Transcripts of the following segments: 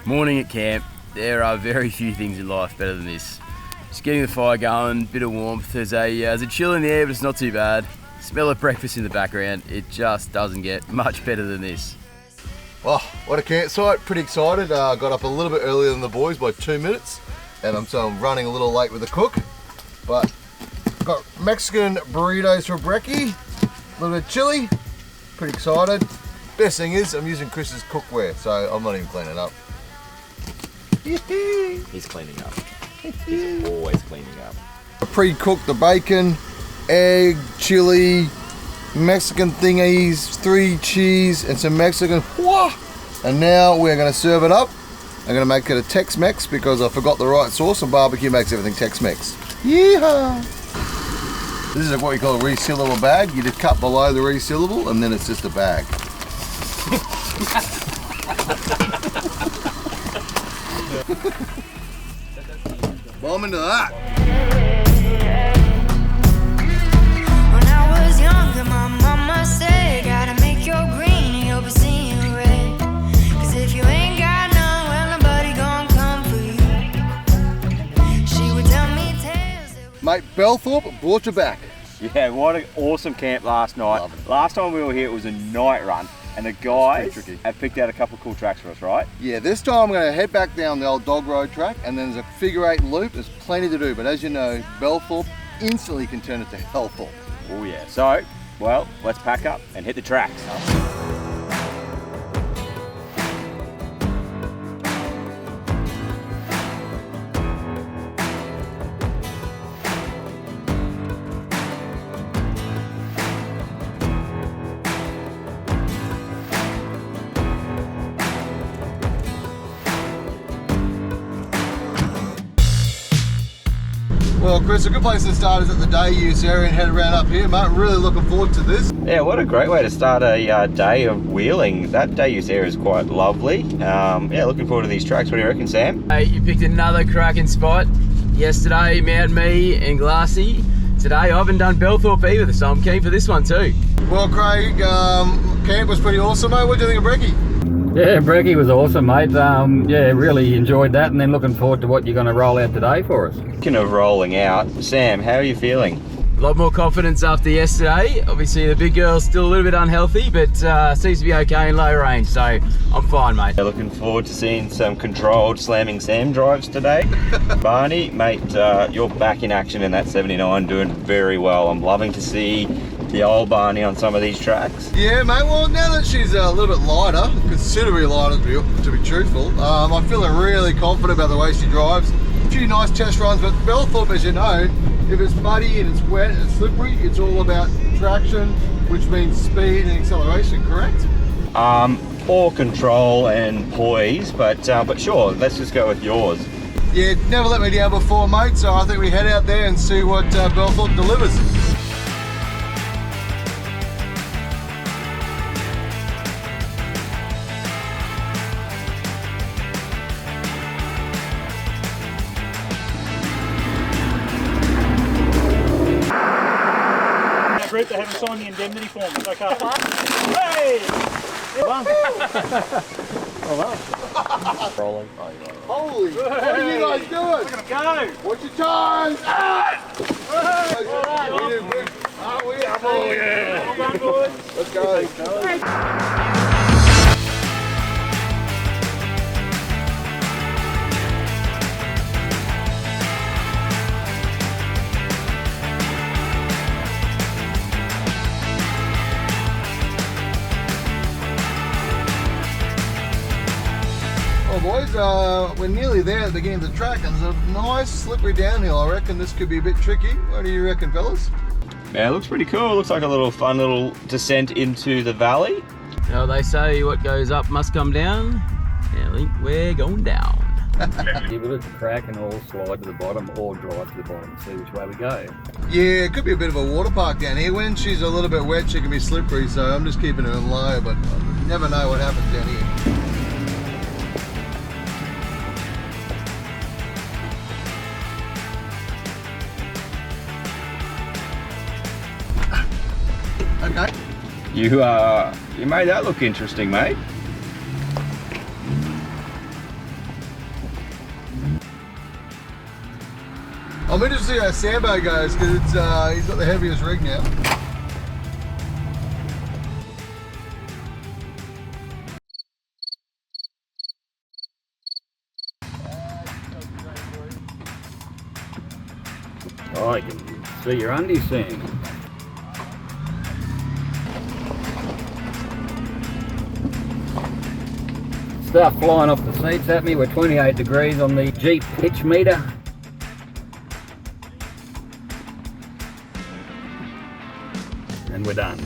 Morning at camp. There are very few things in life better than this. Just getting the fire going, bit of warmth. There's a chill in the air, but it's not too bad. Smell of breakfast in the background. It just doesn't get much better than this. Oh, what a campsite. Pretty excited. Got up a little bit earlier than the boys by 2 minutes. And I'm running a little late with the cook. But got Mexican burritos for brekkie. A little bit of chili. Pretty excited. Best thing is I'm using Chris's cookware, so I'm not even cleaning up. He's cleaning up. He's always cleaning up. I pre-cooked the bacon, egg, chili, Mexican thingies, 3 cheese, and some Mexican. And now we're going to serve it up. I'm going to make it a Tex-Mex because I forgot the right sauce, and barbecue makes everything Tex-Mex. Yeehaw! This is what you call a resealable bag. You just cut below the resealable, and then it's just a bag. Bomb into that. When I was younger, my mama said, gotta make your green and you'll be seeing red. Cause if you ain't got none, well, nobody gonna come for you. She would tell me tales. Mate, Bellthorpe brought you back. Yeah, what an awesome camp last night. Last time we were here, it was a night run. And the guys have picked out a couple of cool tracks for us, right? Yeah, this time I'm going to head back down the old dog road track, and then there's a figure 8 loop. There's plenty to do, but as you know, Bellthorpe instantly can turn it to Hellthorpe. Oh yeah, so, well, let's pack up and hit the tracks. Well, Chris, a good place to start is at the day use area and head around up here, mate. Really looking forward to this. Yeah, what a great way to start a day of wheeling. That day use area is quite lovely. Yeah, looking forward to these tracks. What do you reckon, Sam? Hey, you picked another cracking spot. Yesterday, Mount Me and Glassy. Today, I haven't done Bellthorpe either, so I'm keen for this one too. Well, Craig, camp was pretty awesome, mate. What do you think of brekkie? Yeah, brekkie was awesome, mate. Yeah, really enjoyed that, and then looking forward to what you're going to roll out today for us. Speaking of rolling out, Sam, how are you feeling? A lot more confidence after yesterday. Obviously, the big girl's still a little bit unhealthy, but seems to be okay in low range, so I'm fine, mate. Looking forward to seeing some controlled slamming Sam drives today. Barney, mate, you're back in action in that 79, doing very well. I'm loving to see the old Barney on some of these tracks. Yeah, mate. Well, now that she's a little bit lighter, considerably lighter to be truthful, I'm feeling really confident about the way she drives. A few nice test runs, but Bellthorpe, as you know, if it's muddy and it's wet and it's slippery, it's all about traction, which means speed and acceleration, correct? Or control and poise, but sure, let's just go with yours. Yeah, never let me down before, mate, so I think we head out there and see what Bellthorpe delivers. Group that haven't signed the indemnity form. It's okay. Hey! Oh wow. Rolling. Holy, what are you guys doing? Go! Watch your toes! Aren't we? Oh yeah! Well done, boys. Let's go. Well, boys, we're nearly there at the beginning of the track, and there's a nice slippery downhill. I reckon this could be a bit tricky. What do you reckon, fellas? Yeah, it looks pretty cool. It looks like a fun little descent into the valley. You know, they say what goes up must come down. Yeah, I think we're going down. Give it a crack and all slide to the bottom or drive to the bottom and see which way we go. Yeah, it could be a bit of a water park down here. When she's a little bit wet, she can be slippery, so I'm just keeping her in low, but you never know what happens down here. Okay. You made that look interesting, mate. I'm interested to see how Sambo goes because it's he's got the heaviest rig now. Oh, I can see your undies, Sam. Stuff flying off the seats at me. We're 28 degrees on the Jeep pitch meter. And we're done.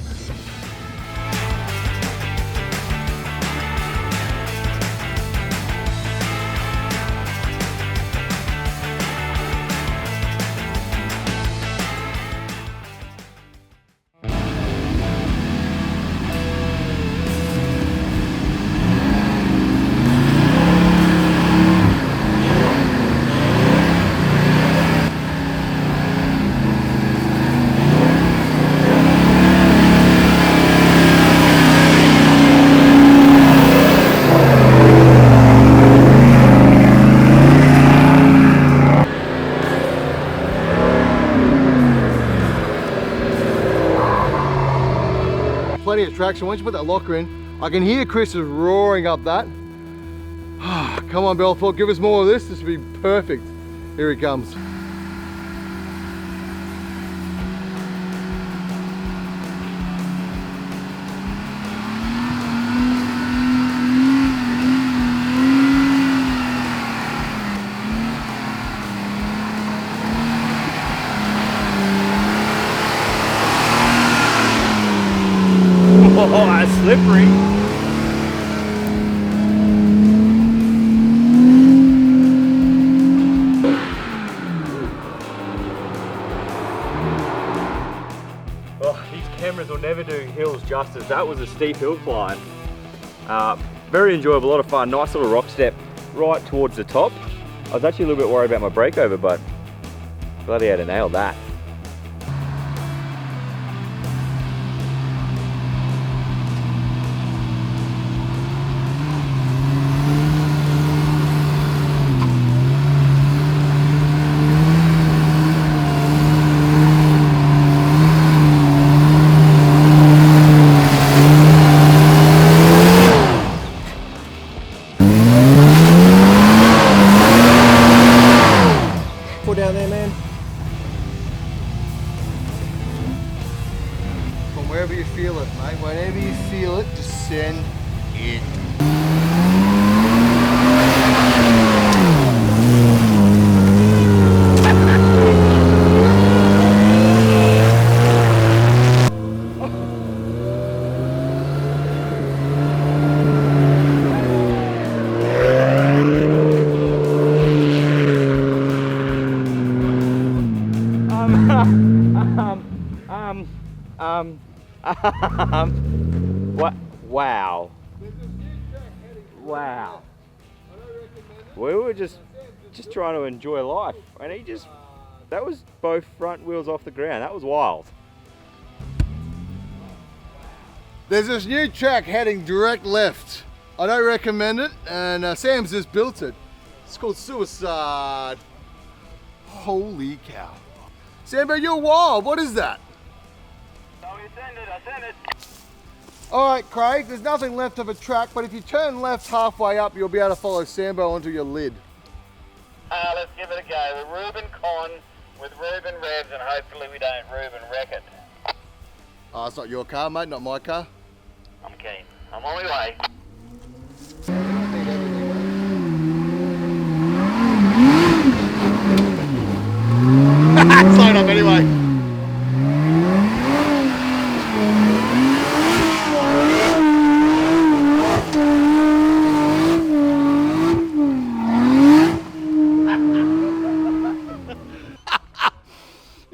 Plenty of traction. Once you put that locker in, I can hear Chris is roaring up that. Come on, Bellthorpe, give us more of this. This will be perfect. Here he comes. Oh, that's slippery. Oh, these cameras will never do hills justice. That was a steep hill climb. Very enjoyable, a lot of fun. Nice little rock step right towards the top. I was actually a little bit worried about my breakover, but bloody had to nail that. Down there, man. From wherever you feel it, mate. Whenever you feel it, just send it. What? Wow. Wow. We were just trying to enjoy life, and that was both front wheels off the ground. That was wild. There's this new track heading direct left. I don't recommend it, and Sam's just built it. It's called Suicide. Holy cow. Sambo, you're wild. What is that? I sent it. Alright, Craig, there's nothing left of a track, but if you turn left halfway up, you'll be able to follow Sambo onto your lid. Let's give it a go. We're Reuben Con with Reuben Revs, and hopefully we don't Reuben wreck it. Oh, it's not your car, mate, not my car. I'm keen. I'm on my way. Slow it up anyway.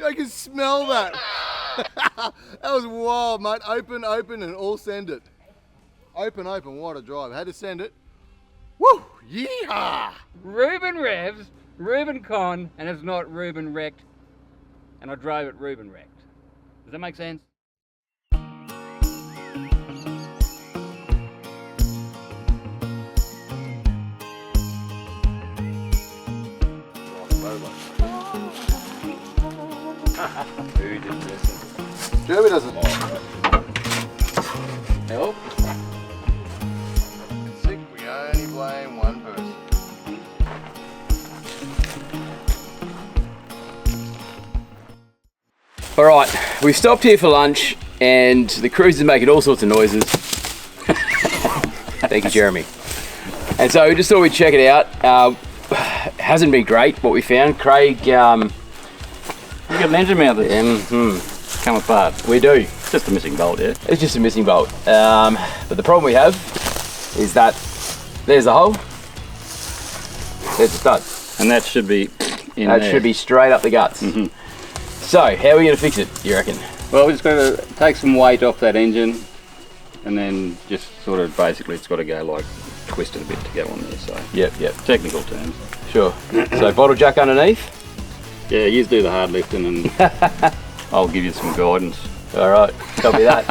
I can smell that. That was wild, mate. Open, and all send it. Open, what a drive. Had to send it. Woo! Yeehaw! Reuben revs, Reuben con, and it's not Reuben wrecked. And I drove it Reuben wrecked. Does that make sense? Who didn't listen? Jeremy doesn't. Help? Sick, we only blame one person. All right, we've stopped here for lunch and the cruiser's making all sorts of noises. Thank you, Jeremy. And so we just thought we'd check it out. Hasn't been great what we found. Craig, You got an engine mount that's come apart. we do. It's just a missing bolt, yeah? It's just a missing bolt. But the problem we have is that there's the hole, there's the stud. And that should be in That there. should be straight up the guts. So, how are we going to fix it, you reckon? Well, we're just going to take some weight off that engine and then just sort of basically it's got to go like twisted a bit to go on there. So Yep. technical terms. Sure. So, bottle jack underneath. Yeah, you do the hard lifting and I'll give you some guidance. All right, copy that.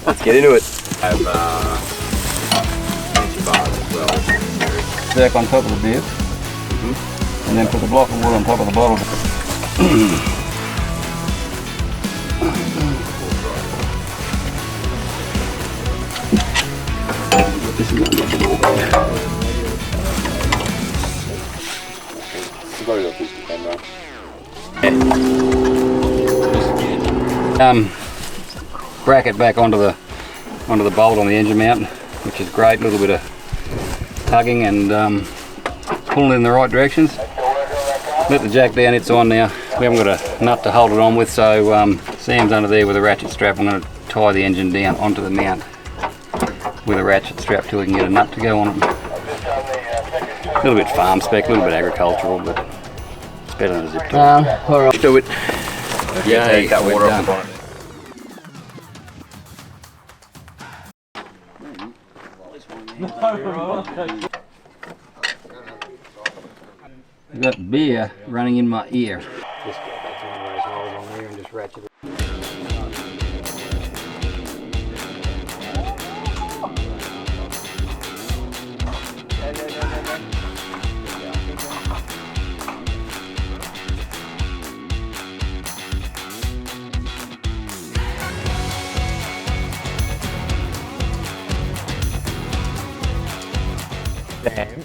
Let's get into it. Have engine bars as well. Back on top of the bib, and then put the block of wood on top of the bottle. Bracket back onto the bolt on the engine mount, which is great. A little bit of tugging and pulling in the right directions. Let the jack down, it's on now. We haven't got a nut to hold it on with, so Sam's under there with a ratchet strap. I'm going to tie the engine down onto the mount with a ratchet strap till we can get a nut to go on it. A little bit farm spec, a little bit agricultural, but it's better than a zip tie. All right, do it. Yeah, Take that water off the done. bonnet. I've got beer running in my ear. Just go back to one of those holes on there and just ratchet it. Damn.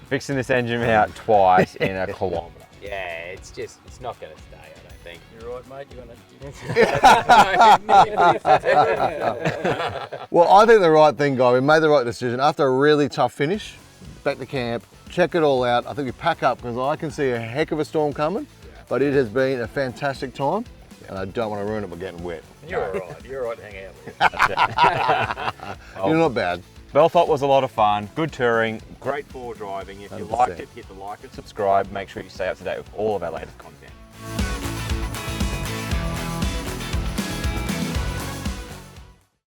Fixing this engine out twice in a kilometre. Yeah, it's not going to stay, I don't think. You're right, mate. Well, I think the right thing, guy, we made the right decision. After a really tough finish, back to camp, check it all out. I think we pack up because I can see a heck of a storm coming, but it has been a fantastic time and I don't want to ruin it by getting wet. You're alright. You're alright to hang out with. You're not bad. Bellthorpe was a lot of fun, good touring, great forward driving. If you 100%. liked it, hit the like and subscribe. Make sure you stay up to date with all of our latest content.